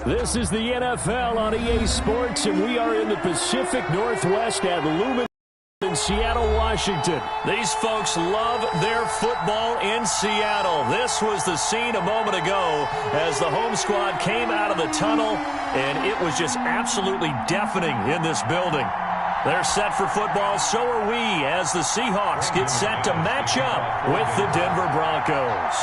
This is the NFL on EA Sports, and we are in the Pacific Northwest at Lumen in Seattle, Washington. These folks love their football in Seattle. This was the scene a moment ago as the home squad came out of the tunnel, and it was just absolutely deafening in this building. They're set for football, so are we, as the Seahawks get set to match up with the Denver Broncos.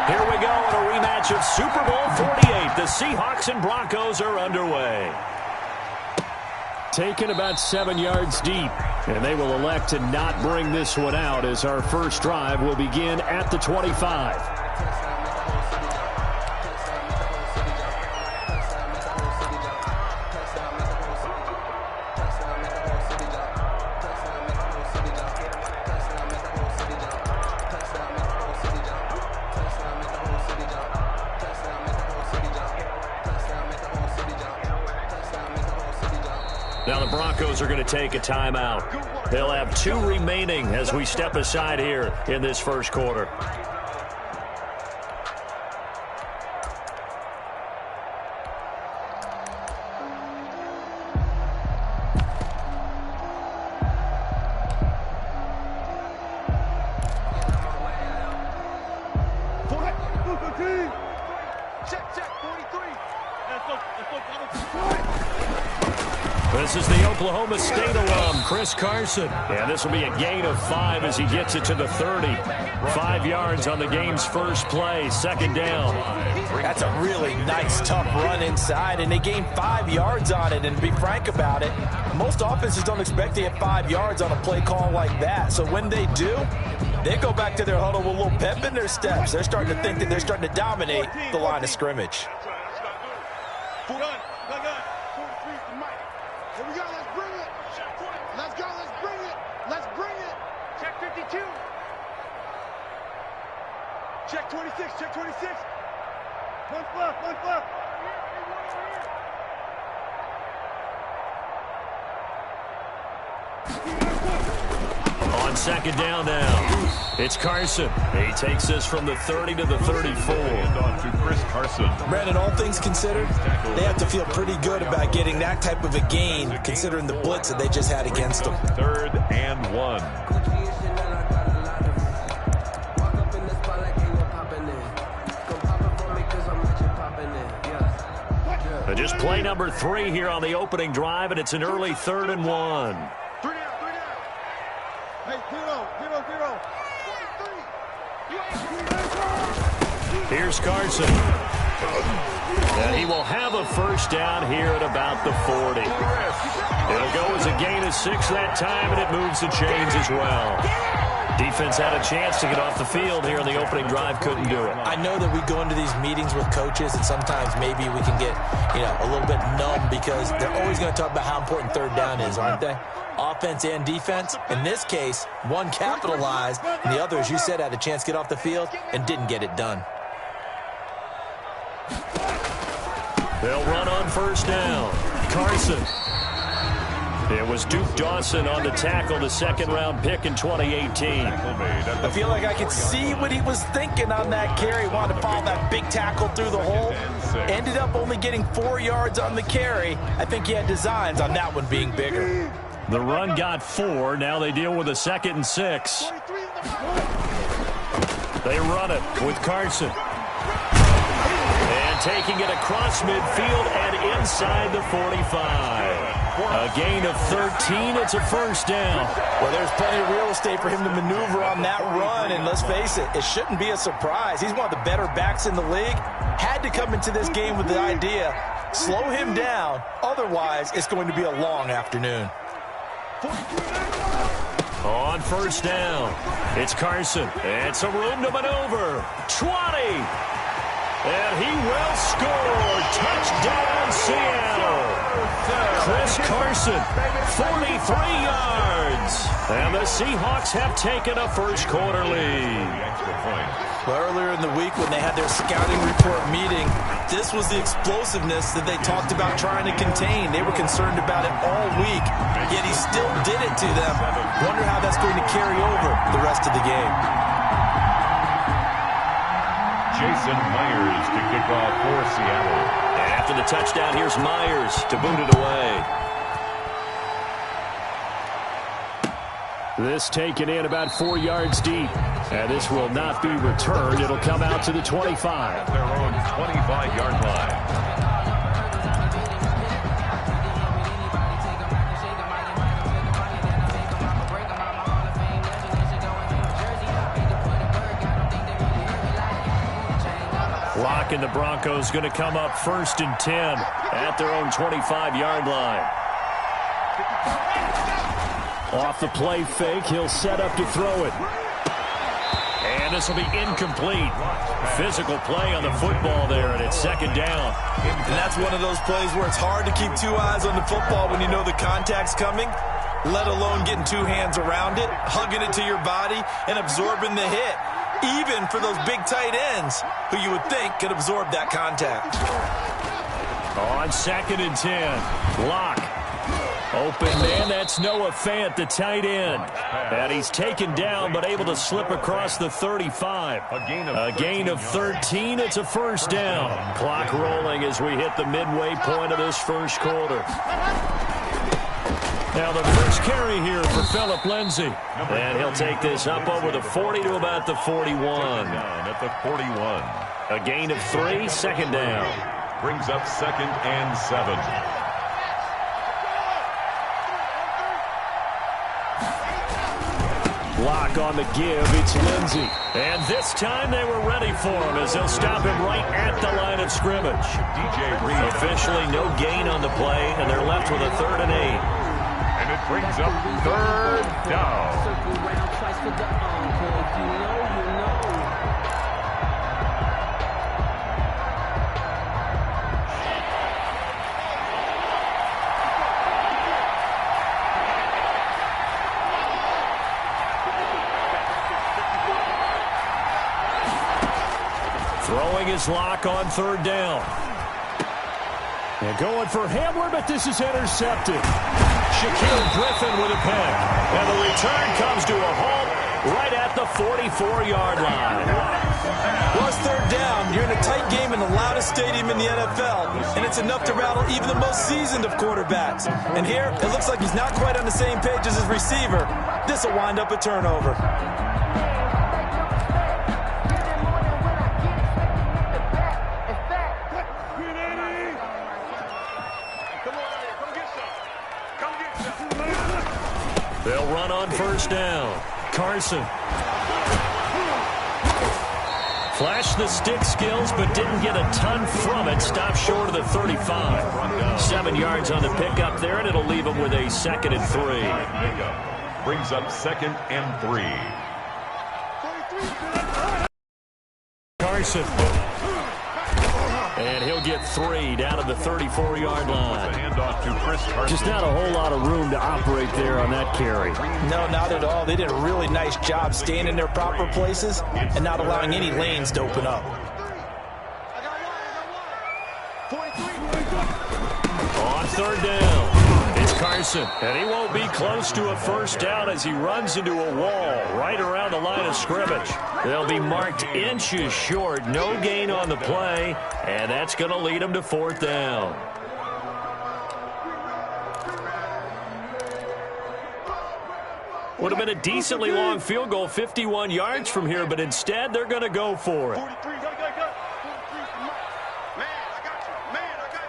Here we go in a rematch of Super Bowl 48. The Seahawks and Broncos are underway. Taken about 7 yards deep, and they will elect to not bring this one out as our first drive will begin at the 25. Now the Broncos are going to take a timeout. They'll have 2 remaining as we step aside here in this first quarter. This is the Oklahoma State alum, Chris Carson. And this will be a gain of 5 as he gets it to the 30. 5 yards on the game's first play, second down. That's a really nice, tough run inside, and they gained 5 yards on it. And to be frank about it, most offenses don't expect to get 5 yards on a play call like that. So when they do, they go back to their huddle with a little pep in their steps. They're starting to think that they're starting to dominate the line of scrimmage. Here we go, let's bring it. Let's go, let's bring it. Let's bring it. Check 52. Check 26, check 26. One fluff, one fluff. On second down now, it's Carson. He takes this from the 30 to the 34. On to Chris Carson. Brandon, all things considered, they have to feel pretty good about getting that type of a gain, considering the blitz that they just had against them. 3rd and 1. Just play number 3 here on the opening drive, and it's an early 3rd and 1. Hey, 0. Here's Carson. And he will have a first down here at about the 40. It'll go as a gain of 6 that time, and it moves the chains as well. Defense had a chance to get off the field here in the opening drive, couldn't do it. I know that we go into these meetings with coaches, and sometimes maybe we can get, a little bit numb because they're always going to talk about how important 3rd down is, aren't they? Offense and defense. In this case, one capitalized, and the other, as you said, had a chance to get off the field and didn't get it done. They'll run on first down. Carson. It was Duke Dawson on the tackle, the second-round pick in 2018. I feel like I could see what he was thinking on that carry. Wanted to follow that big tackle through the hole. Ended up only getting 4 yards on the carry. I think he had designs on that one being bigger. The run got 4. Now they deal with a 2nd and 6. They run it with Carson. And taking it across midfield and inside the 45. A gain of 13. It's a first down. Well, there's plenty of real estate for him to maneuver on that run. And let's face it, it shouldn't be a surprise. He's one of the better backs in the league. Had to come into this game with the idea, slow him down. Otherwise, it's going to be a long afternoon. On first down, it's Carson. And some room to maneuver. 20. And he will score. Touchdown, Seattle. Chris Carson, 43 yards. And the Seahawks have taken a first quarter lead. Well, earlier in the week when they had their scouting report meeting, this was the explosiveness that they talked about trying to contain. They were concerned about it all week, yet he still did it to them. Wonder how that's going to carry over the rest of the game. Jason Myers to kick off for Seattle. After the touchdown, here's Myers to boot it away. This taken in about 4 yards deep. And this will not be returned. It'll come out to the 25. At their own 25-yard line. Lock and the Broncos going to come up 1st and 10 at their own 25-yard line. Off the play fake, he'll set up to throw it. And this will be incomplete. Physical play on the football there, and it's 2nd down. And that's one of those plays where it's hard to keep 2 eyes on the football when you know the contact's coming, let alone getting 2 hands around it, hugging it to your body, and absorbing the hit. Even for those big tight ends who you would think could absorb that contact. On 2nd and 10, Lock. Open man, that's Noah Fant, the tight end. And he's taken down, but able to slip across the 35. A gain of 13, it's a 1st down. Clock rolling as we hit the midway point of this 1st quarter. Now the first carry here for Phillip Lindsay. And he'll take this up over the 40 to about the 41. At the 41. A gain of 3, 2nd down. Brings up 2nd and 7. Lock on the give, it's Lindsay. And this time they were ready for him as they'll stop him right at the line of scrimmage. DJ Reed. Officially no gain on the play, and they're left with a 3rd and 8. And it brings up 3rd down. Throwing his Lock on 3rd down. And going for Hamler, but this is intercepted. Shaquille Griffin with a pick. And the return comes to a halt right at the 44-yard line. Well, it's 3rd down. You're in a tight game in the loudest stadium in the NFL, and it's enough to rattle even the most seasoned of quarterbacks. And here, it looks like he's not quite on the same page as his receiver. This will wind up a turnover. They'll run on 1st down. Carson. Flashed the stick skills, but didn't get a ton from it. Stopped short of the 35. 7 yards on the pickup there, and it'll leave him with a 2nd and 3. Brings up 2nd and 3. Carson. And he'll get 3 down to the 34-yard line. Handoff to Chris Carson. Just not a whole lot of room to operate there on that carry. No, not at all. They did a really nice job staying in their proper places and not allowing any lanes to open up. On 3rd down, it's Carson. And he won't be close to a 1st down as he runs into a wall right around the line of scrimmage. They'll be marked inches short. No gain on the play, and that's going to lead them to 4th down. Would have been a decently long field goal, 51 yards from here, but instead they're going to go for it. 43, go. 43, man, I got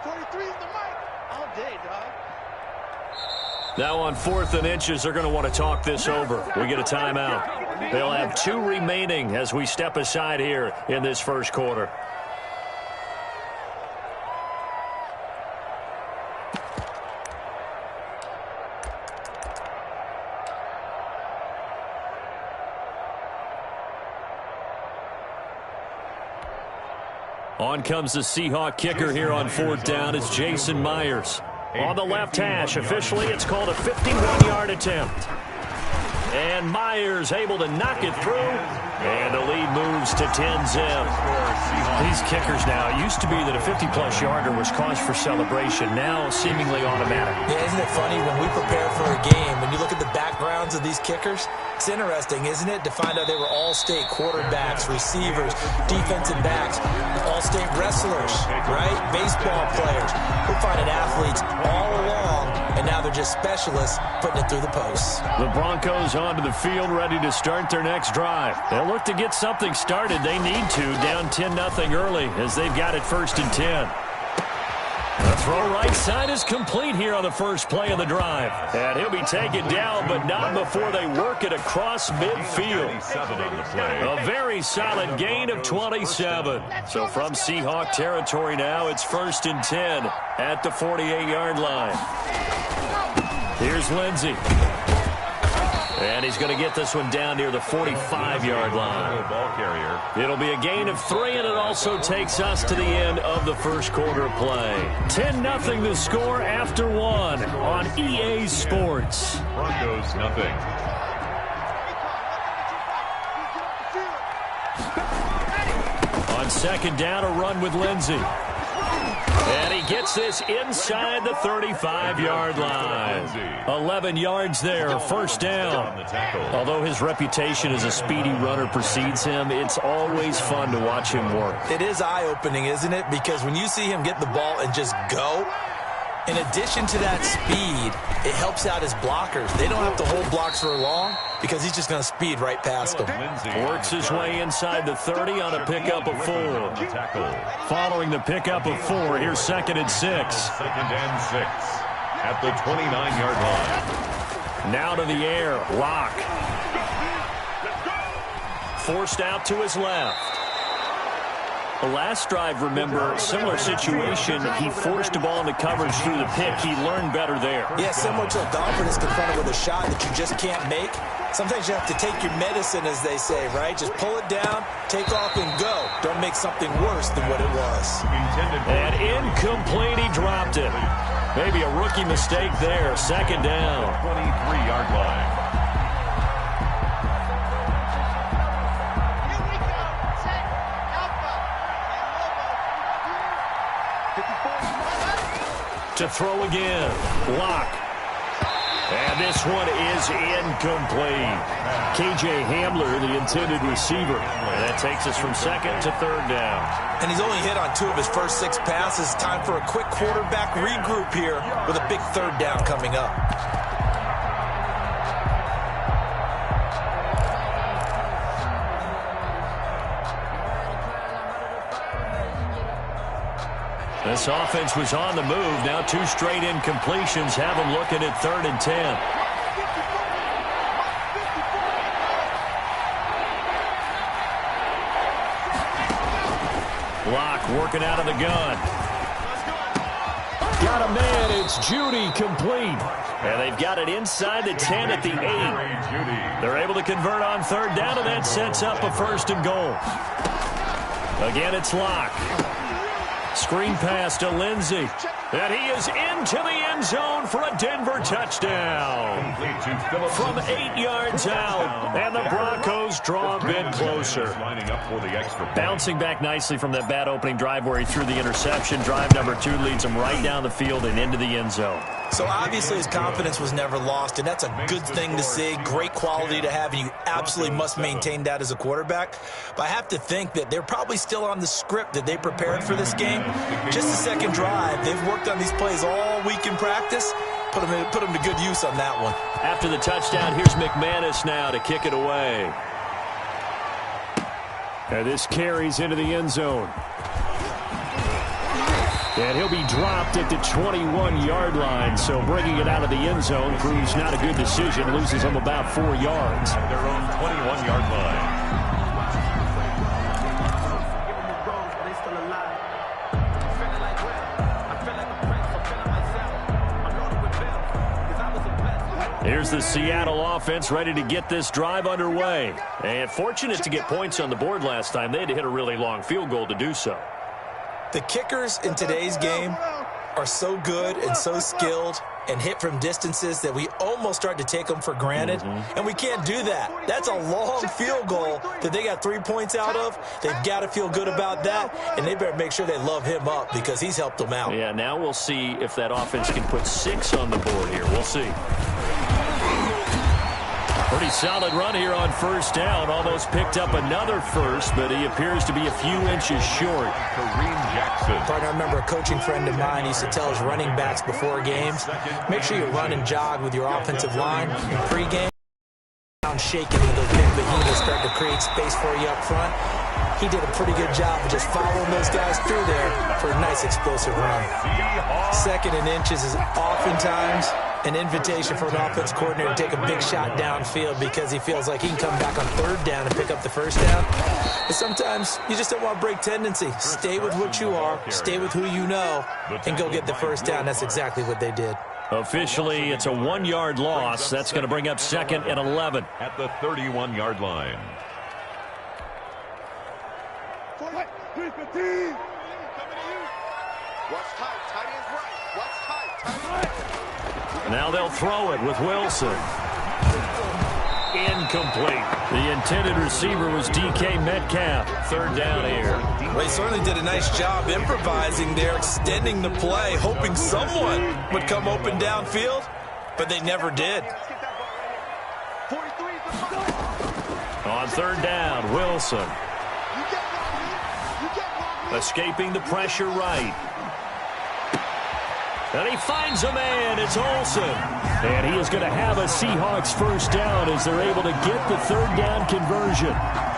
you. 43 is the mic. All day, dog. Now on 4th and inches, they're going to want to talk this over. We get a timeout. They'll have 2 remaining as we step aside here in this 1st quarter. On comes the Seahawk kicker here on 4th down. It's Jason Myers. On the left hash, officially it's called a 51-yard attempt. And Myers able to knock it through. And the lead moves to 10-zip. These kickers now, it used to be that a 50-plus yarder was cause for celebration. Now seemingly automatic. Yeah, isn't it funny when we prepare for a game, when you look at the backgrounds of these kickers? It's interesting, isn't it, to find out they were all-state quarterbacks, receivers, defensive backs, all-state wrestlers, right? Baseball players. We're finding athletes all along, and now they're just specialists putting it through the posts. The Broncos onto the field, ready to start their next drive. They'll look to get something started. They need to, down 10-0 early, as they've got it 1st and 10. The throw right side is complete here on the first play of the drive. And he'll be taken down, but not before they work it across midfield. A very solid gain of 27. So from Seahawk territory now, it's 1st and 10 at the 48-yard line. Here's Lindsey. And he's going to get this one down near the 45-yard line. Ball carrier. It'll be a gain of 3, and it also takes us to the end of the first quarter play. 10-0 the score after 1 on EA Sports. Broncos nothing. On 2nd down, a run with Lindsey. And he gets this inside the 35-yard line. 11 yards there, 1st down. Although his reputation as a speedy runner precedes him, it's always fun to watch him work. It is eye-opening, isn't it? Because when you see him get the ball and just go, in addition to that speed, it helps out his blockers. They don't have to hold blocks for long because he's just going to speed right past them. Works his way inside the 30 on a pickup of 4. Following the pickup of 4, here's 2nd and 6. 2nd and 6 at the 29-yard line. Now to the air, Locke. Forced out to his left. The last drive, remember, similar situation. He forced a ball into coverage through the pick. He learned better there. Yeah, similar to a golfer that's confronted with a shot that you just can't make. Sometimes you have to take your medicine, as they say, right? Just pull it down, take off, and go. Don't make something worse than what it was. And incomplete, he dropped it. Maybe a rookie mistake there. 2nd down. 23-yard line. To throw again, Locke. And this one is incomplete. KJ Hamler, the intended receiver. And that takes us from 2nd to 3rd down. And he's only hit on 2 of his first 6 passes. Time for a quick quarterback regroup here with a big 3rd down coming up. This offense was on the move. Now 2 straight incompletions have them looking at 3rd and 10. Locke working out of the gun. Got a man. It's Judy complete. And they've got it inside the 10 at the 8. They're able to convert on 3rd down, and that sets up a 1st and goal. Again, it's Locke. Screen pass to Lindsey. And he is into the end zone for a Denver touchdown. From 8 yards out. And the Broncos draw a bit closer. Bouncing back nicely from that bad opening drive where he threw the interception. Drive number 2 leads him right down the field and into the end zone. So obviously his confidence was never lost, and that's a good thing to see, great quality to have, and you absolutely must maintain that as a quarterback. But I have to think that they're probably still on the script that they prepared for this game. Just the 2nd drive, they've worked on these plays all week in practice. Put them to good use on that one. After the touchdown, here's McManus now to kick it away. And this carries into the end zone. And he'll be dropped at the 21-yard line, so bringing it out of the end zone proves not a good decision. Loses him about 4 yards. Their own 21-yard line. Here's the Seattle offense ready to get this drive underway. And fortunate to get points on the board last time. They had to hit a really long field goal to do so. The kickers in today's game are so good and so skilled, and hit from distances that we almost start to take them for granted, and we can't do that. That's a long field goal that they got 3 points out of. They've got to feel good about that, and they better make sure they love him up because he's helped them out. Yeah, now we'll see if that offense can put 6 on the board here. We'll see. Pretty solid run here on first down. Almost picked up another first, but he appears to be a few inches short. Kareem Jackson. I remember a coaching friend of mine used to tell his running backs before games, make sure you run and jog with your offensive line in pregame. Shaking with those big behemoths start to create space for you up front. He did a pretty good job of just following those guys through there for a nice explosive run. 2nd and inches is oftentimes an invitation for an offense coordinator to take a big shot downfield because he feels like he can come back on 3rd down and pick up the first down. But sometimes you just don't want to break tendency. Stay with what you are, stay with who you know, and go get the first down. That's exactly what they did. Officially, it's a 1-yard loss. That's going to bring up 2nd and 11. At the 31-yard line. Now they'll throw it with Wilson. Incomplete. The intended receiver was DK Metcalf. 3rd down here. Well, he certainly did a nice job improvising there, extending the play, hoping someone would come open downfield, but they never did. On 3rd down, Wilson. Escaping the pressure right. And he finds a man. It's Olsen. And he is going to have a Seahawks first down as they're able to get the 3rd down conversion.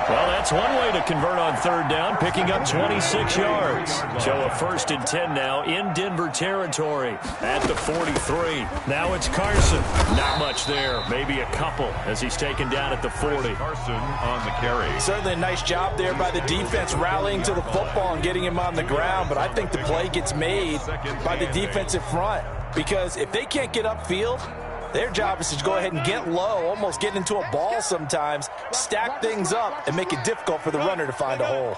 Well, that's one way to convert on 3rd down, picking up 26 yards. So a 1st and 10 now in Denver territory at the 43. Now it's Carson. Not much there. Maybe a couple as he's taken down at the 40. Carson on the carry. Certainly a nice job there by the defense rallying to the football and getting him on the ground. But I think the play gets made by the defensive front because if they can't get upfield, their job is to go ahead and get low, almost get into a ball sometimes, stack things up, and make it difficult for the runner to find a hole.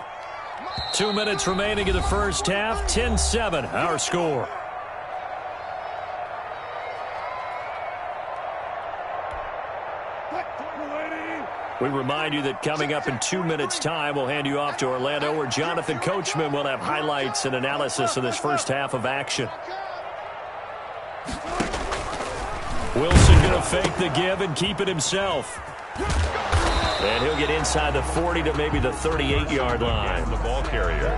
2 minutes remaining in the first half. 10-7, our score. We remind you that coming up in 2 minutes' time, we'll hand you off to Orlando, where Jonathan Coachman will have highlights and analysis of this first half of action. Wilson going to fake the give and keep it himself. And he'll get inside the 40 to maybe the 38-yard line. The ball carrier.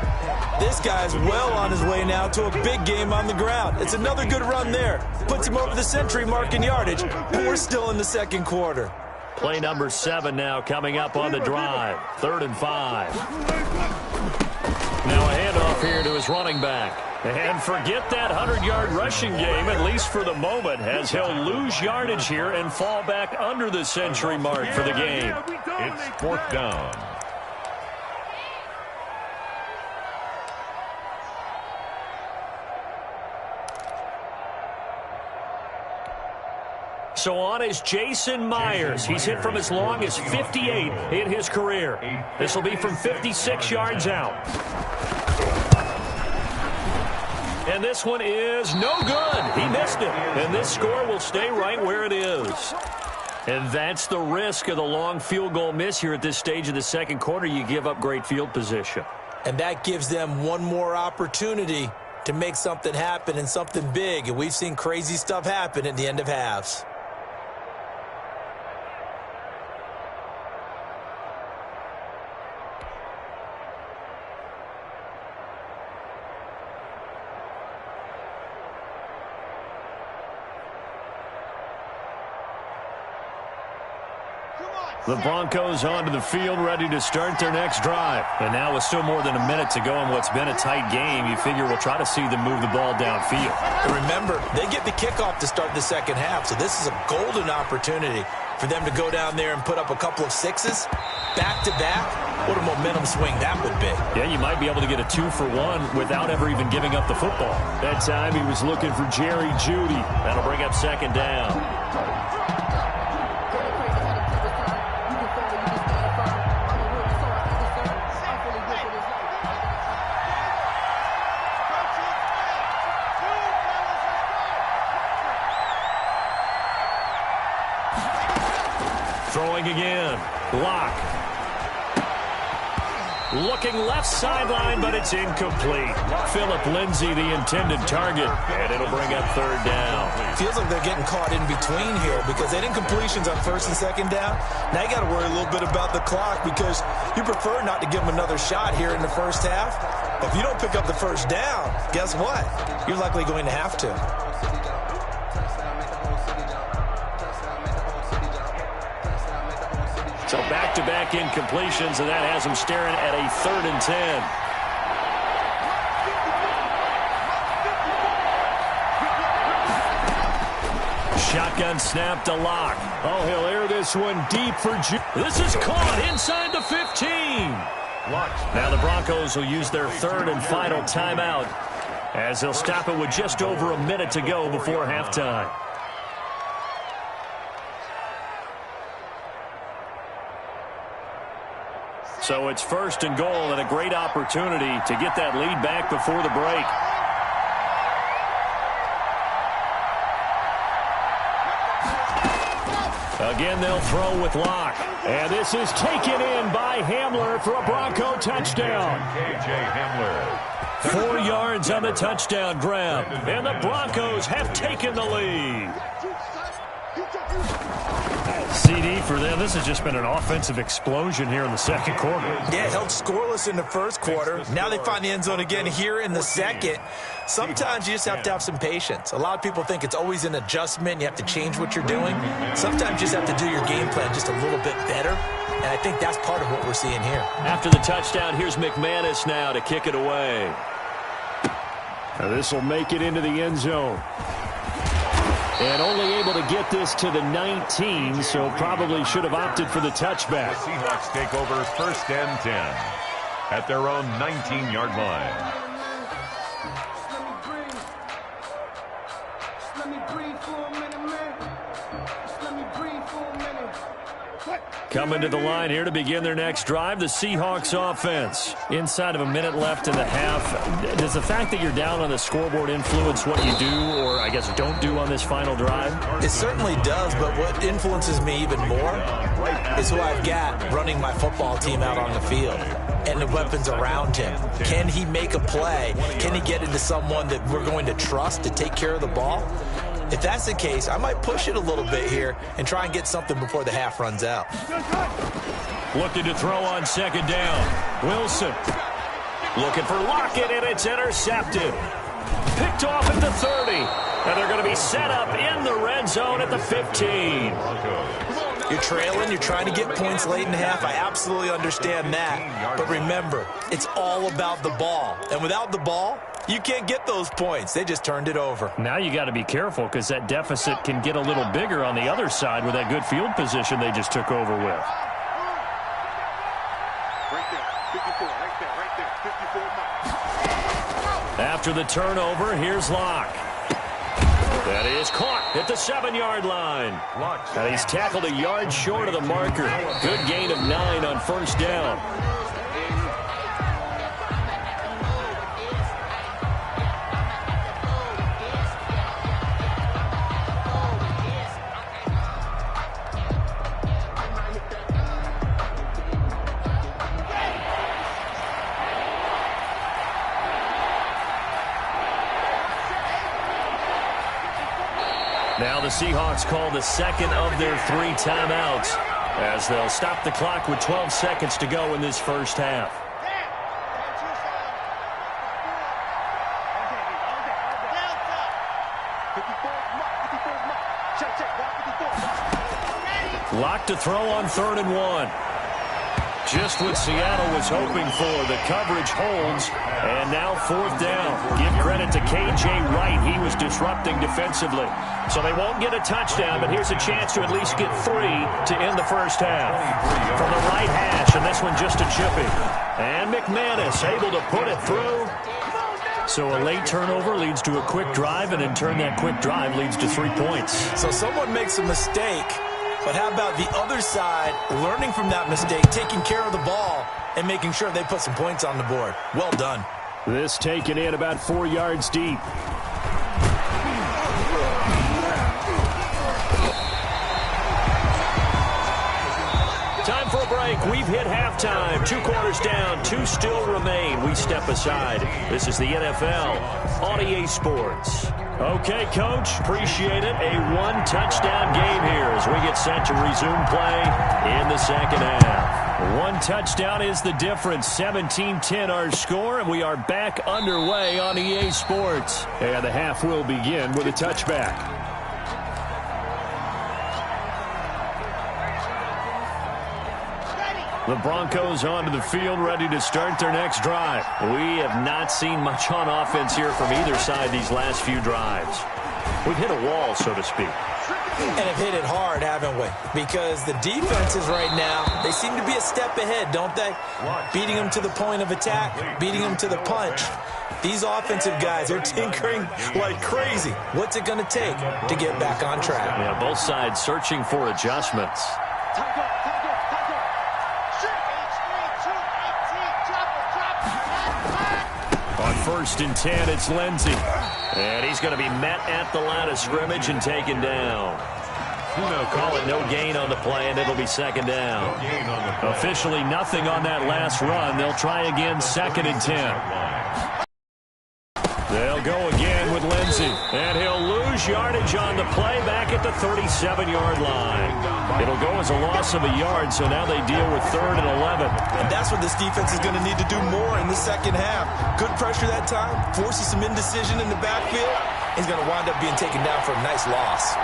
This guy's well on his way now to a big game on the ground. It's another good run there. Puts him over the century mark in yardage, but we're still in the 2nd quarter. Play number 7 now coming up on the drive. 3rd and 5. Now a handoff here to his running back. And forget that 100-yard rushing game, at least for the moment, as he'll lose yardage here and fall back under the century mark for the game. It's 4th down. So on is Jason Myers. He's hit from as long as 58 in his career. This will be from 56 yards out. And this one is no good. He missed it. And this score will stay right where it is. And that's the risk of the long field goal miss here at this stage of the 2nd quarter. You give up great field position. And that gives them one more opportunity to make something happen and something big. And we've seen crazy stuff happen at the end of halves. The Broncos onto the field, ready to start their next drive. And now with still more than a minute to go in what's been a tight game, you figure we'll try to see them move the ball downfield. And remember, they get the kickoff to start the 2nd half, so this is a golden opportunity for them to go down there and put up a couple of 6s back-to-back. What a momentum swing that would be. Yeah, you might be able to get a 2-for-1 without ever even giving up the football. That time he was looking for Jerry Jeudy. That'll bring up 2nd down. Lock. Looking left sideline, but it's incomplete. Philip Lindsay, the intended target, and it'll bring up third down. Feels like they're getting caught in between here because they did incompletions on first and second down. Now you got to worry a little bit about the clock because you prefer not to give them another shot here in the first half. If you don't pick up the first down, guess what? You're likely going to have to. So back-to-back incompletions, and that has them staring at a 3rd and 10. Shotgun snap to Lock. Oh, he'll air this one deep for This is caught inside the 15. Now the Broncos will use their 3rd and final timeout as they'll stop it with just over a minute to go before halftime. So it's 1st and goal and a great opportunity to get that lead back before the break. Again, they'll throw with Lock. And this is taken in by Hamler for a Bronco touchdown. K.J. Hamler. 4 yards on the touchdown grab. And the Broncos have taken the lead. CD for them. This has just been an offensive explosion here in the second quarter. Yeah, held scoreless in the first quarter. Now they find the end zone again here in the second. Sometimes you just have to have some patience. A lot of people think it's always an adjustment. You have to change what you're doing. Sometimes you just have to do your game plan just a little bit better. And I think that's part of what we're seeing here. After the touchdown, here's McManus now to kick it away. This will make it into the end zone. And only able to get this to the 19, so probably should have opted for the touchback. The Seahawks take over 1st and 10 at their own 19-yard line. Coming to the line here to begin their next drive, the Seahawks offense. Inside of a minute left in the half. Does the fact that you're down on the scoreboard influence what you do, or I guess don't do on this final drive? It certainly does, but what influences me even more is who I've got running my football team out on the field and the weapons around him. Can he make a play? Can he get into someone that we're going to trust to take care of the ball? If that's the case, I might push it a little bit here and try and get something before the half runs out. Looking to throw on second down. Wilson looking for Lockett, and it's intercepted. Picked off at the 30. And they're going to be set up in the red zone at the 15. You're trailing. You're trying to get points late in the half. I absolutely understand that. But remember, it's all about the ball. And without the ball, you can't get those points. They just turned it over. Now you got to be careful because that deficit can get a little bigger on the other side with that good field position they just took over with. Right there, 54, right there, 54 miles. After the turnover, here's Locke. That is caught at the 7-yard line. And he's tackled a yard short of the marker. Good gain of 9 on first down. Now the Seahawks call the second of their 3 timeouts as they'll stop the clock with 12 seconds to go in this first half. Locked to throw on 3rd and 1. Just what Seattle was hoping for. The coverage holds, and now 4th down. Give credit to K.J. Wright. He was disrupting defensively. So they won't get a touchdown, but here's a chance to at least get 3 to end the first half. From the right hash, and this one just a chippy. And McManus able to put it through. So a late turnover leads to a quick drive, and in turn that quick drive leads to 3 points. So someone makes a mistake. But how about the other side, learning from that mistake, taking care of the ball, and making sure they put some points on the board? Well done. This taken in about 4 yards deep. Time for a break. We've hit halftime. 2 quarters down, 2 still remain. We step aside. This is the NFL on EA Sports. Okay, Coach, appreciate it. A 1-touchdown game here as we get set to resume play in the second half. 1 touchdown is the difference. 17-10 our score, and we are back underway on EA Sports. And the half will begin with a touchback. The Broncos onto the field, ready to start their next drive. We have not seen much on offense here from either side these last few drives. We've hit a wall, so to speak. And have hit it hard, haven't we? Because the defenses right now, they seem to be a step ahead, don't they? Beating them to the point of attack, beating them to the punch. These offensive guys are tinkering like crazy. What's it going to take to get back on track? Yeah, both sides searching for adjustments. On 1st and 10, it's Lindsey. And he's going to be met at the line of scrimmage and taken down. They'll call it no gain on the play, and it'll be second down. Officially nothing on that last run. They'll try again, 2nd and 10. They'll go again with Lindsey. And he'll lose yardage on the play back at the 37-yard line. It'll go as a loss of a yard, so now they deal with 3rd and 11. And that's what this defense is going to need to do more in the second half. Good pressure that time, forces some indecision in the backfield. He's going to wind up being taken down for a nice loss.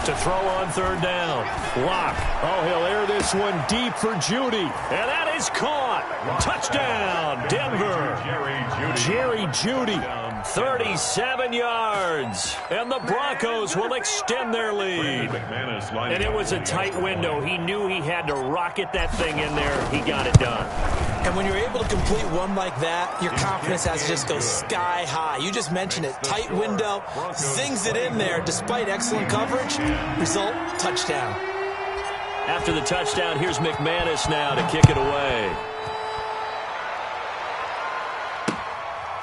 To throw on 3rd down. Lock. Oh, he'll air this one deep for Judy. And that is caught. Touchdown, Denver. Jerry Judy. 37 yards. And the Broncos will extend their lead. And it was a tight window. He knew he had to rocket that thing in there. He got it done. And when you're able to complete one like that, your confidence has to just go sky high. You just mentioned it. Tight window, zings it in there despite excellent coverage. Result, touchdown. After the touchdown, here's McManus now to kick it away.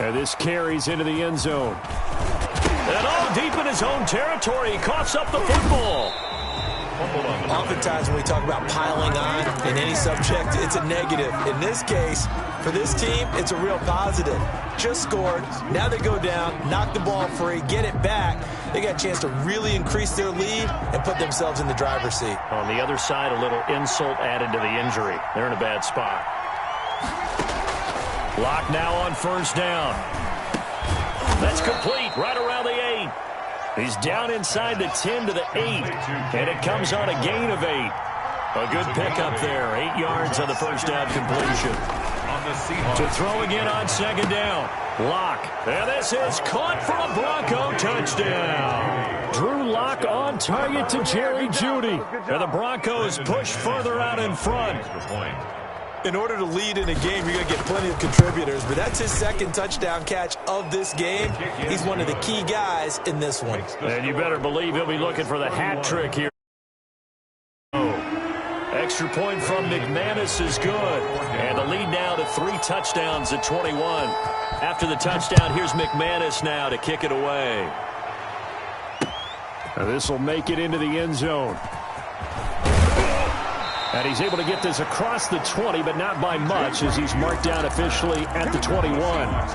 And this carries into the end zone. And all deep in his own territory, he coughs up the football. Oftentimes when we talk about piling on in any subject, it's a negative. In this case, for this team, it's a real positive. Just scored. Now they go down, knock the ball free, get it back. They got a chance to really increase their lead and put themselves in the driver's seat. On the other side, a little insult added to the injury. They're in a bad spot. Lock now on 1st down. That's complete right around the 8. He's down inside the 10 to the 8. And it comes on a gain of 8. A good pickup there. 8 yards on the 1st down completion. To throw again on 2nd down. Lock. And this is caught for a Bronco touchdown. Drew Lock on target to Jerry Judy. And the Broncos push further out in front. In order to lead in a game, you're going to get plenty of contributors, but that's his 2nd touchdown catch of this game. He's one of the key guys in this one. And you better believe he'll be looking for the hat trick here. Extra point from McManus is good. And the lead now to 3 touchdowns at 21. After the touchdown, here's McManus now to kick it away. Now this will make it into the end zone. And he's able to get this across the 20, but not by much, as he's marked down officially at the 21.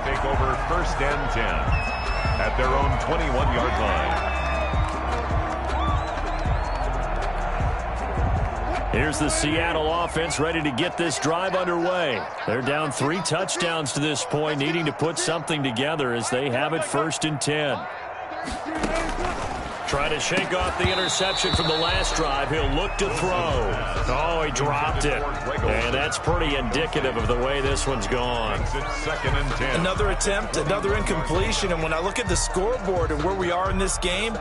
Take over 1st and 10 at their own 21-yard line. Here's the Seattle offense ready to get this drive underway. They're down 3 touchdowns to this point, needing to put something together as they have it 1st and 10. Trying to shake off the interception from the last drive. He'll look to throw. Oh, he dropped it. And that's pretty indicative of the way this one's gone. It's 2nd and 10. Another attempt, another incompletion. And when I look at the scoreboard and where we are in this game,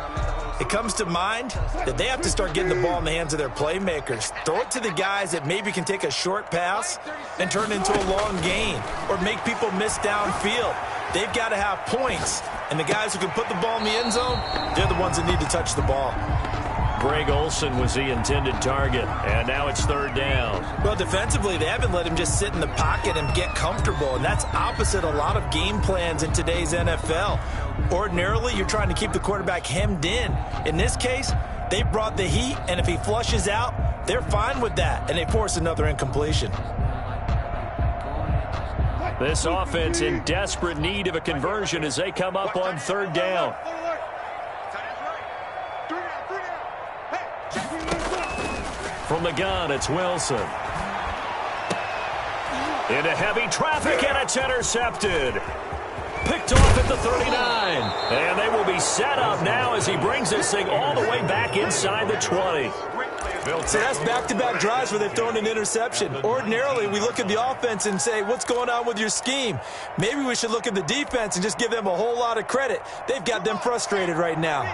it comes to mind that they have to start getting the ball in the hands of their playmakers. Throw it to the guys that maybe can take a short pass and turn it into a long gain or make people miss downfield. They've got to have points. And the guys who can put the ball in the end zone, they're the ones that need to touch the ball. Greg Olsen was the intended target, and now it's third down. Well, defensively, they haven't let him just sit in the pocket and get comfortable, and that's opposite a lot of game plans in today's NFL. Ordinarily, you're trying to keep the quarterback hemmed in. In this case, they brought the heat, and if he flushes out, they're fine with that, and they force another incompletion. This offense in desperate need of a conversion as they come up on third down. From the gun, it's Wilson. Into heavy traffic, and it's intercepted. Picked off at the 39. And they will be set up now as he brings this thing all the way back inside the 20. So that's back-to-back drives where they've thrown an interception. Ordinarily, we look at the offense and say, what's going on with your scheme? Maybe we should look at the defense and just give them a whole lot of credit. They've got them frustrated right now.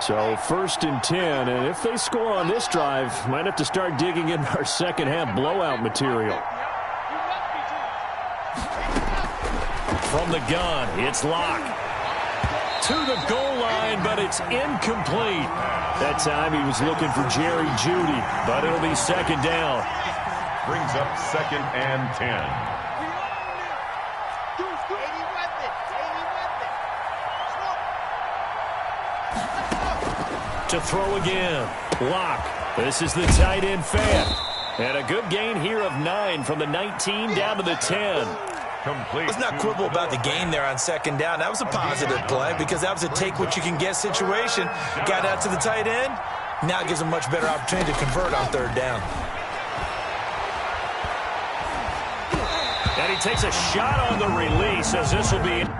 So first and 10, and if they score on this drive, might have to start digging in our second-half blowout material. From the gun, it's Locke. To the goal line, but it's incomplete. That time he was looking for Jerry Jeudy, but it'll be second down. Brings up second and 10. To throw again, Locke. This is the tight end fan. And a good gain here of 9 from the 19 down to the 10. Complete. Let's not quibble about the gain there on second down. That was a positive play because that was a take-what-you-can-get situation. Got out to the tight end. Now it gives them a much better opportunity to convert on third down. And he takes a shot on the release as this will be...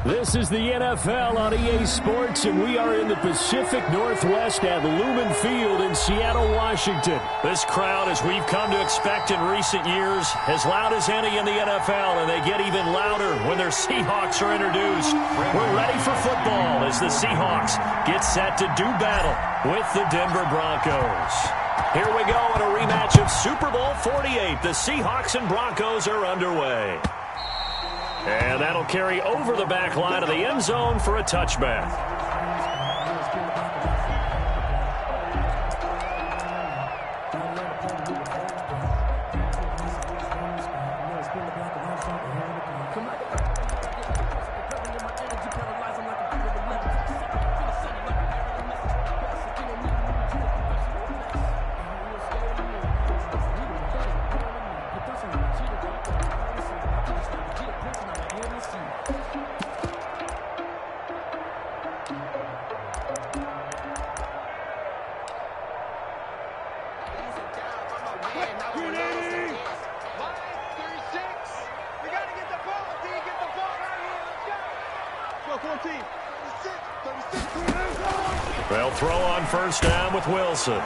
This is the NFL on EA Sports, and we are in the Pacific Northwest at Lumen Field in Seattle, Washington. This crowd, as we've come to expect in recent years, as loud as any in the NFL, and they get even louder when their Seahawks are introduced. We're ready for football as the Seahawks get set to do battle with the Denver Broncos. Here we go in a rematch of Super Bowl 48. The Seahawks and Broncos are underway. And that'll carry over the back line of the end zone for a touchback. Line 36. We got to get the ball. They'll throw on first down with Wilson.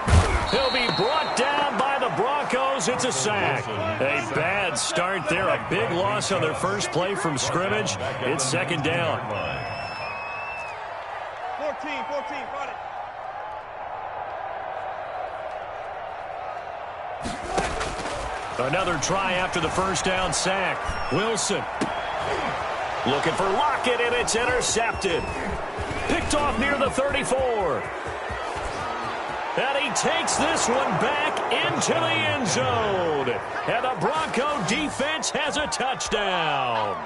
He'll be brought down by the Broncos. It's a sack. A bad start there. A big loss on their first play from scrimmage. It's second down. 14, got it. Another try after the first down sack. Wilson looking for Lockett, and it's intercepted. Picked off near the 34. And he takes this one back into the end zone. And the Bronco defense has a touchdown.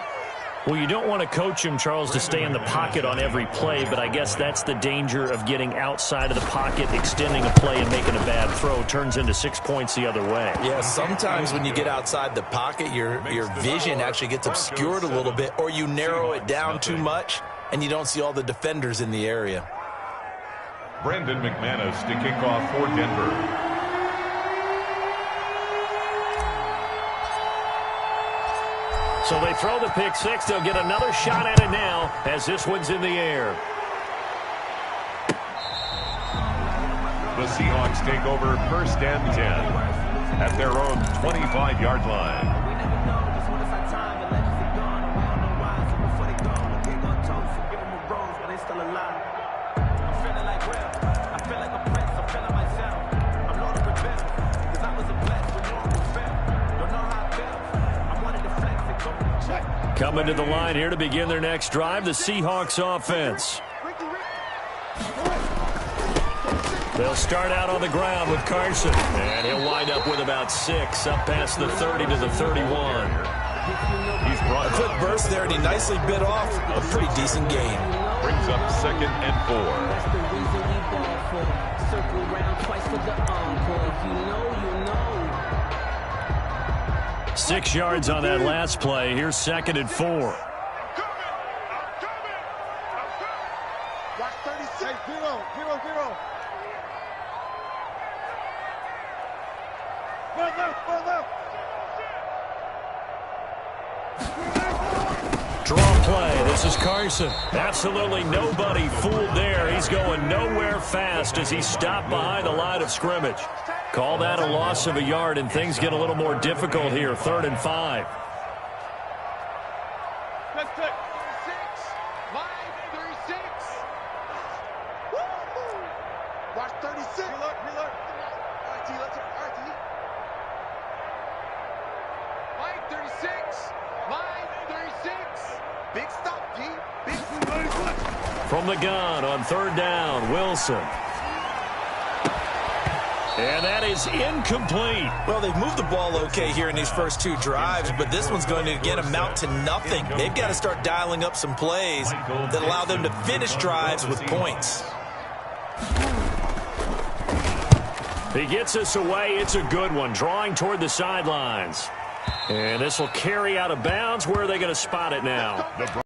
Well, you don't want to coach him, Charles, to stay in the pocket on every play, but I guess that's the danger of getting outside of the pocket, extending a play and making a bad throw. Turns into 6 points the other way. Yeah, sometimes when you get outside the pocket, your vision actually gets obscured a little bit, or you narrow it down too much, and you don't see all the defenders in the area. Brandon McManus to kick off for Denver. So they throw the pick six. They'll get another shot at it now as this one's in the air. The Seahawks take over first and 10 at their own 25-yard line. Coming to the line here to begin their next drive, the Seahawks offense. They'll start out on the ground with Carson, and he'll wind up with about 6, up past the 30 to the 31. He's brought a quick burst there, and he nicely bit off a pretty decent gain. Brings up 2nd and 4. That's the reason we ball for. Circle round twice for the encore. If you know, you know. 6 yards on that last play. Here's 2nd and 4. Watch 36. 0. Draw play. This is Carson. Absolutely nobody fooled there. He's going nowhere fast as he stopped behind the line of scrimmage. Call that a loss of a yard, and things get a little more difficult here. 3rd and 5. Let's take 36. Line 36. Woo-hoo. Watch 36. Reload. RT, let's go. RT. Line 36. Line 36. Big stop, G. Big. From the gun on 3rd down, Wilson. And that is incomplete. Well, they've moved the ball okay here in these first 2 drives, but this one's going to, again, amount to nothing. They've got to start dialing up some plays that allow them to finish drives with points. He gets us away. It's a good one, drawing toward the sidelines. And this will carry out of bounds. Where are they going to spot it now? The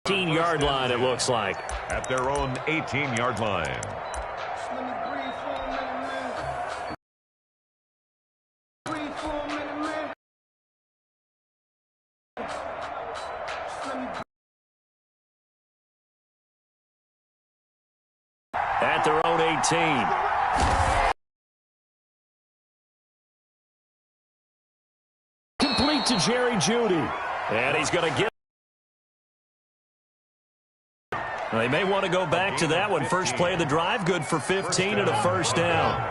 18-yard line, it looks like. At their own 18-yard line. At their own 18. Complete to Jerry Jeudy. And he's going to get. They may want to go back to that one. First play of the drive, good for 15 and a first down.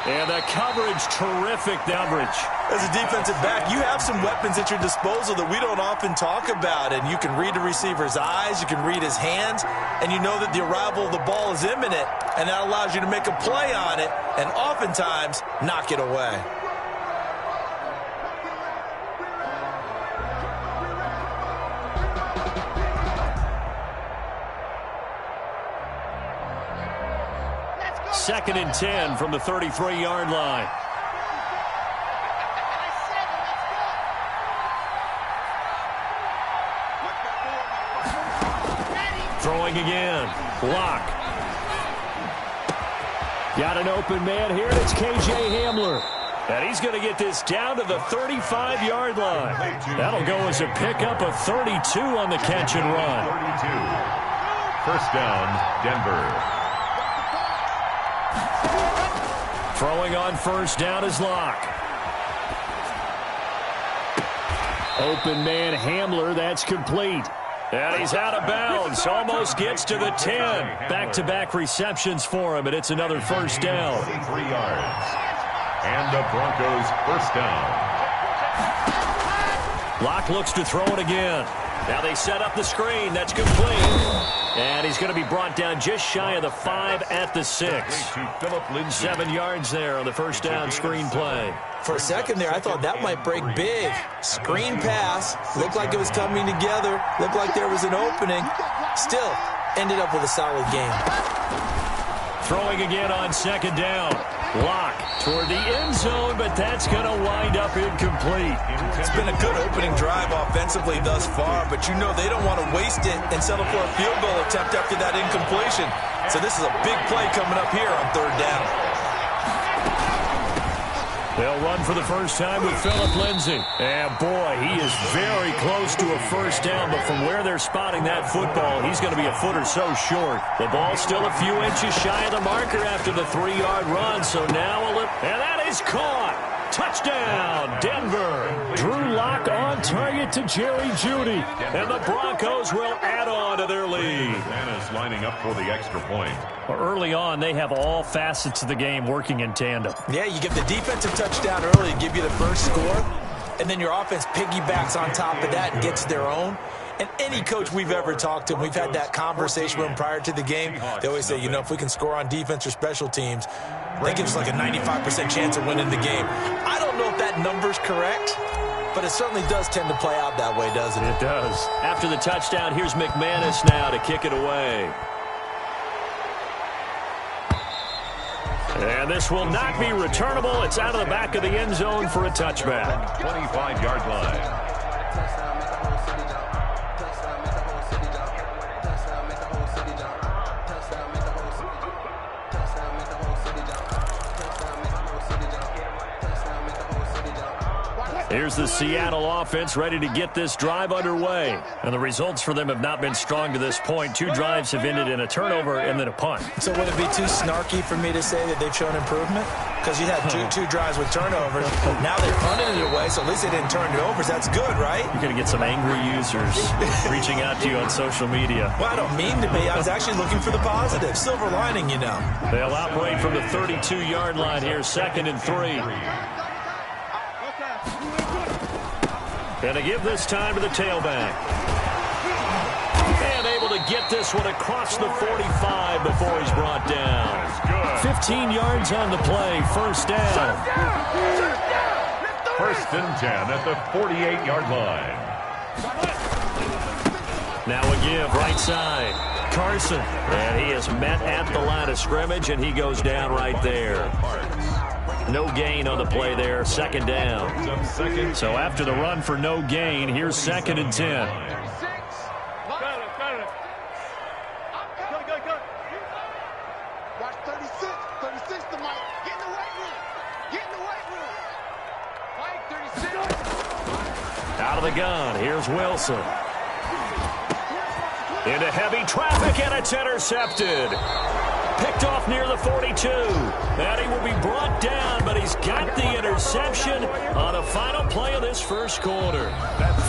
And the coverage, terrific coverage. As a defensive back, you have some weapons at your disposal that we don't often talk about, and you can read the receiver's eyes, you can read his hands, and you know that the arrival of the ball is imminent, and that allows you to make a play on it and oftentimes knock it away. Second and 10 from the 33-yard line. Throwing again. Lock. Got an open man here, and it's K.J. Hamler. And he's going to get this down to the 35-yard line. That'll go as a pickup of 32 on the catch and run. 32. First down, Denver. Throwing on first down is Locke. Open man Hamler, that's complete. And he's out of bounds, almost gets to the 10. Back-to-back receptions for him, and it's another first down. 3 yards. And the Broncos first down. Locke looks to throw it again. Now they set up the screen. That's complete. And he's going to be brought down just shy of the 5 at the 6. 7 yards there on the first down screen play. For a second there, I thought that might break big. Screen pass. Looked like it was coming together. Looked like there was an opening. Still, ended up with a solid game. Throwing again on second down. Locke toward the end zone, but that's going to wind up incomplete. It's been a good opening drive offensively thus far, but you know they don't want to waste it and settle for a field goal attempt after that incompletion. So this is a big play coming up here on third down. They'll run for the first time with Phillip Lindsay. And boy, he is very close to a first down, but from where they're spotting that football, he's going to be a foot or so short. The ball's still a few inches shy of the marker after the 3-yard run, so now and that is caught. Touchdown, Denver. Drew Locke on target to Jerry Jeudy. And the Broncos will add on to their lead. Bananas lining up for the extra point. Well, early on, they have all facets of the game working in tandem. Yeah, you get the defensive touchdown early to give you the first score, and then your offense piggybacks on top of that and gets their own. And any coach we've ever talked to, we've had that conversation with them prior to the game, they always say, you know, if we can score on defense or special teams, that gives us like a 95% chance of winning the game. I don't know if that number's correct, but it certainly does tend to play out that way, doesn't it? It does. After the touchdown, here's McManus now to kick it away. And this will not be returnable. It's out of the back of the end zone for a touchback. 25-yard line. Here's the Seattle offense ready to get this drive underway. And the results for them have not been strong to this point. 2 drives have ended in a turnover and then a punt. So would it be too snarky for me to say that they've shown improvement? Because you had two drives with turnovers. Now they're punting it away, so at least they didn't turn it over. So that's good, right? You're going to get some angry users reaching out to you on social media. Well, I don't mean to be. I was actually looking for the positive. Silver lining, you know. They'll operate from the 32-yard line here, 2nd and 3. And to give this time to the tailback. And able to get this one across the 45 before he's brought down. 15 yards on the play, first down. First and 10 at the 48-yard line. Now a give, right side. Carson. And he is met at the line of scrimmage, and he goes down right there. No gain on the play there, 2nd down. So after the run for no gain, here's 2nd and 10. Watch 36. 36 to Mike. Get in the weight room. Get in the weight room. Mike, 36. Out of the gun, here's Wilson. Into heavy traffic, and it's intercepted. Picked off near the 42. And he will be brought down, but he's got the interception on a final play of this first quarter.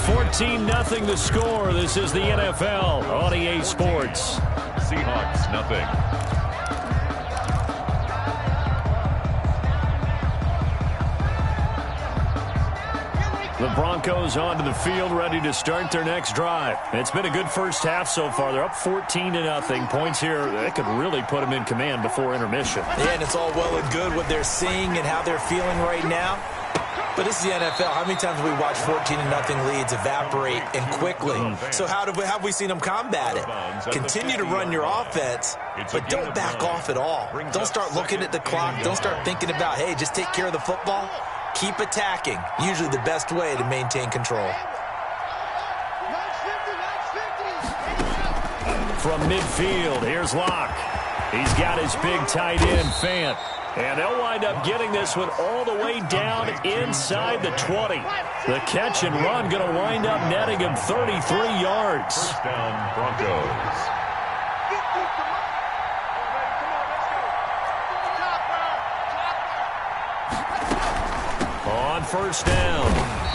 14-0 the score. This is the NFL on EA Sports. Seahawks, nothing. The Broncos onto the field, ready to start their next drive. It's been a good first half so far. They're up 14-0. Points here, that could really put them in command before intermission. Yeah, and it's all well and good what they're seeing and how they're feeling right now. But this is the NFL. How many times have we watched 14-0 leads evaporate and quickly? So how have we seen them combat it? Continue to run your offense, but don't back off at all. Don't start looking at the clock. Don't start thinking about, hey, just take care of the football. Keep attacking. Usually the best way to maintain control. From midfield, here's Locke. He's got his big tight end, Fant. And they'll wind up getting this one all the way down inside the 20. The catch and run going to wind up netting him 33 yards. First down, Broncos. On first down,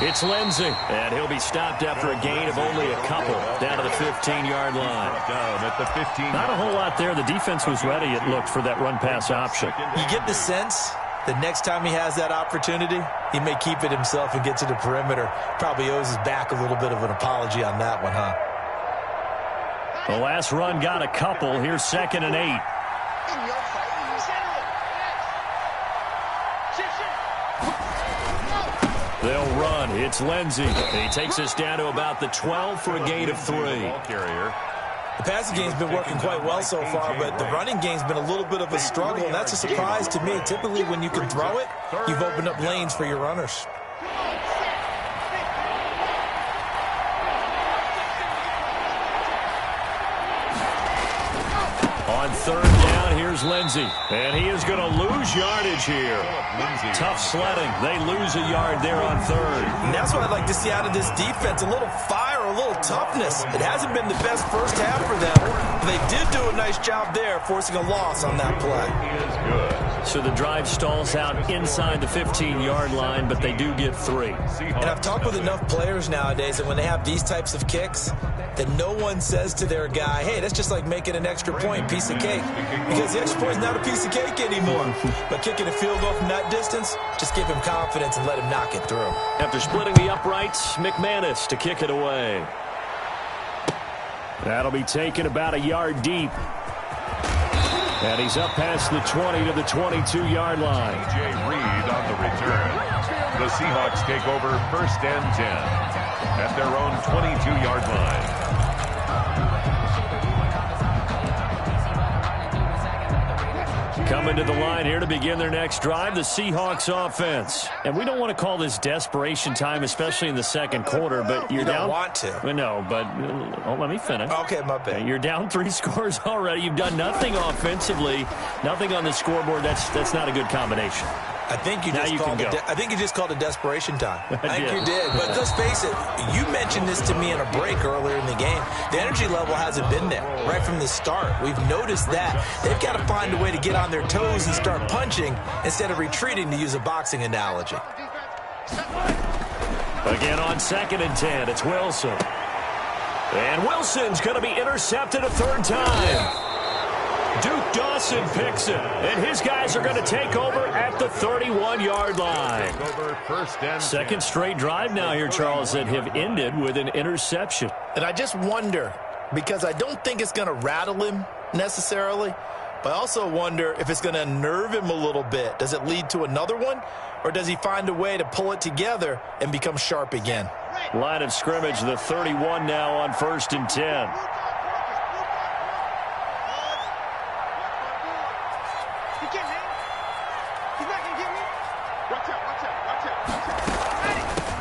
it's Lindsey. And he'll be stopped after a gain of only a couple down to the 15-yard line. Down at the 15. Not a whole lot there. The defense was ready, it looked, for that run-pass option. You get the sense that next time he has that opportunity, he may keep it himself and get to the perimeter. Probably owes his back a little bit of an apology on that one, huh? The last run got a couple. Here's 2nd and 8. They'll run. It's Lindsey. He takes us down to about the 12 for a gain of 3. The passing game's been working quite well so far, but the running game's been a little bit of a struggle, and that's a surprise to me. Typically, when you can throw it, you've opened up lanes for your runners. On 3rd down, here's Lindsey. And he is going to lose yardage here. Tough sledding. They lose a yard there on 3rd. And that's what I'd like to see out of this defense. A little fire, a little toughness. It hasn't been the best first half for them. But they did do a nice job there, forcing a loss on that play. He is good. So the drive stalls out inside the 15-yard line, but they do get 3. And I've talked with enough players nowadays that when they have these types of kicks, that no one says to their guy, hey, that's just like making an extra point, piece of cake. Because the extra point is not a piece of cake anymore. But kicking a field goal from that distance, just give him confidence and let him knock it through. After splitting the uprights, McManus to kick it away. That'll be taken about a yard deep. And he's up past the 20 to the 22-yard line. A.J. Reed on the return. The Seahawks take over 1st and 10 at their own 22-yard line. Coming to the line here to begin their next drive, the Seahawks offense. And we don't want to call this desperation time, especially in the second quarter, but you're down. You don't want to. No, but let me finish. Okay, my bad. You're down 3 scores already. You've done nothing offensively, nothing on the scoreboard. That's not a good combination. I think you just called it desperation time. I think you did. But let's face it, you mentioned this to me in a break earlier in the game. The energy level hasn't been there right from the start. We've noticed that. They've got to find a way to get on their toes and start punching instead of retreating, to use a boxing analogy. Again on 2nd and 10, it's Wilson. And Wilson's going to be intercepted a 3rd time. Duke Dawson picks it, and his guys are going to take over at the 31-yard line. Second straight drive now here, Charles, that have ended with an interception. And I just wonder, because I don't think it's going to rattle him necessarily, but I also wonder if it's going to unnerve him a little bit. Does it lead to another one, or does he find a way to pull it together and become sharp again? Line of scrimmage, the 31 now on 1st and 10.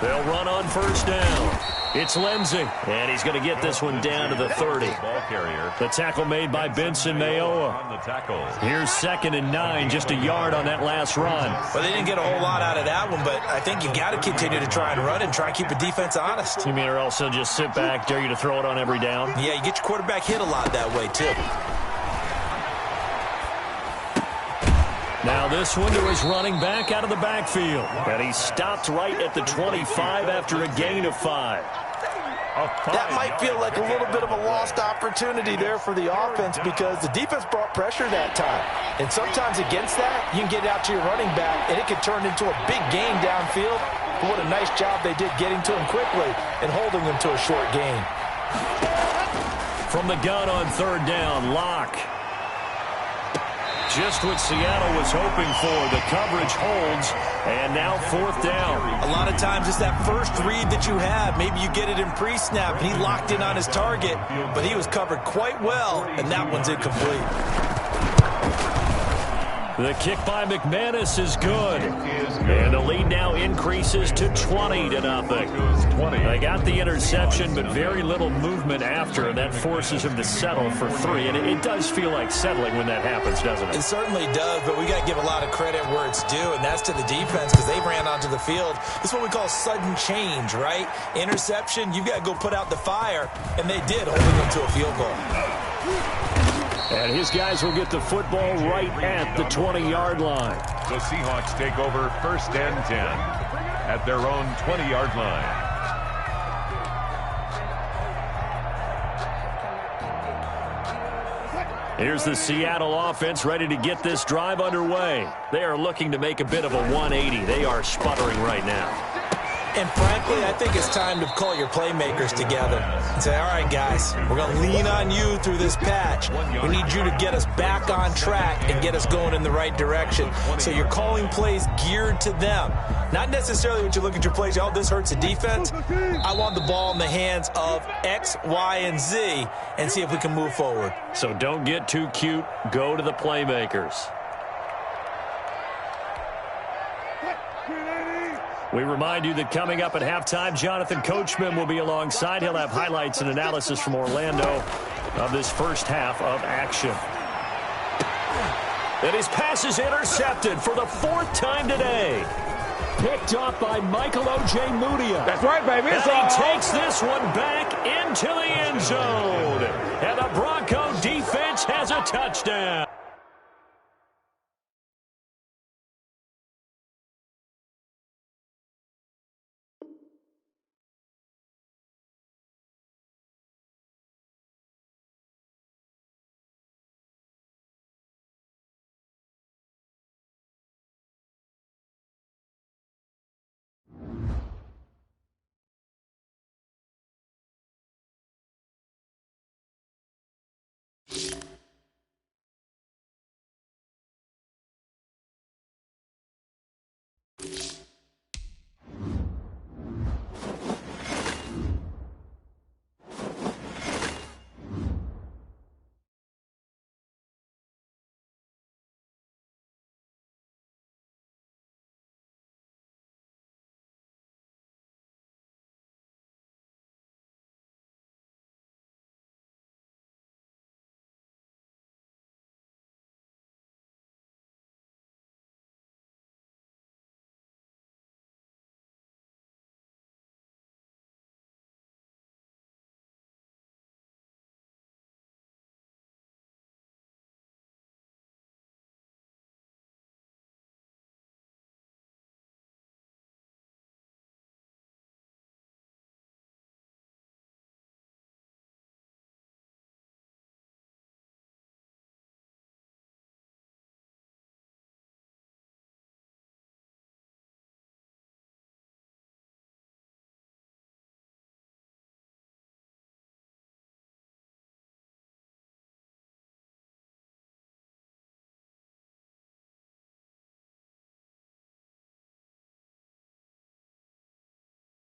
They'll run on 1st down. It's Lindsey, and he's going to get this one down to the 30. The tackle made by Benson Mayowa. Here's 2nd and 9, just a yard on that last run. Well, they didn't get a whole lot out of that one, but I think you got to continue to try and run and try and keep the defense honest. You mean, or also just sit back, dare you to throw it on every down? Yeah, you get your quarterback hit a lot that way, too. Now this one to his running back out of the backfield. And he stopped right at the 25 after a gain of 5. That might feel like a little bit of a lost opportunity there for the offense, because the defense brought pressure that time. And sometimes against that, you can get out to your running back, and it could turn into a big gain downfield. But what a nice job they did getting to him quickly and holding him to a short gain. From the gun on 3rd down, Locke. Just what Seattle was hoping for. The coverage holds, and now 4th down. A lot of times it's that first read that you have. Maybe you get it in pre-snap, and he locked in on his target, but he was covered quite well, and that one's incomplete. The kick by McManus is good. And the lead now increases to 20-0. They got the interception, but very little movement after, and that forces him to settle for 3. And it does feel like settling when that happens, doesn't it? It certainly does, but we got to give a lot of credit where it's due, and that's to the defense because they ran onto the field. This is what we call sudden change, right? Interception, you've got to go put out the fire, and they did, holding them to a field goal. And his guys will get the football right at the 20-yard line. The Seahawks take over 1st and 10 at their own 20-yard line. Here's the Seattle offense ready to get this drive underway. They are looking to make a bit of a 180. They are sputtering right now. And frankly, I think it's time to call your playmakers together and say, all right, guys, we're going to lean on you through this patch. We need you to get us back on track and get us going in the right direction. So you're calling plays geared to them. Not necessarily when you look at your plays, oh, this hurts the defense. I want the ball in the hands of X, Y, and Z and see if we can move forward. So don't get too cute. Go to the playmakers. We remind you that coming up at halftime, Jonathan Coachman will be alongside. He'll have highlights and analysis from Orlando of this first half of action. And his pass is intercepted for the 4th time today. Picked up by Michael Ojemudia. That's right, baby. And he takes this one back into the end zone. And the Bronco defense has a touchdown.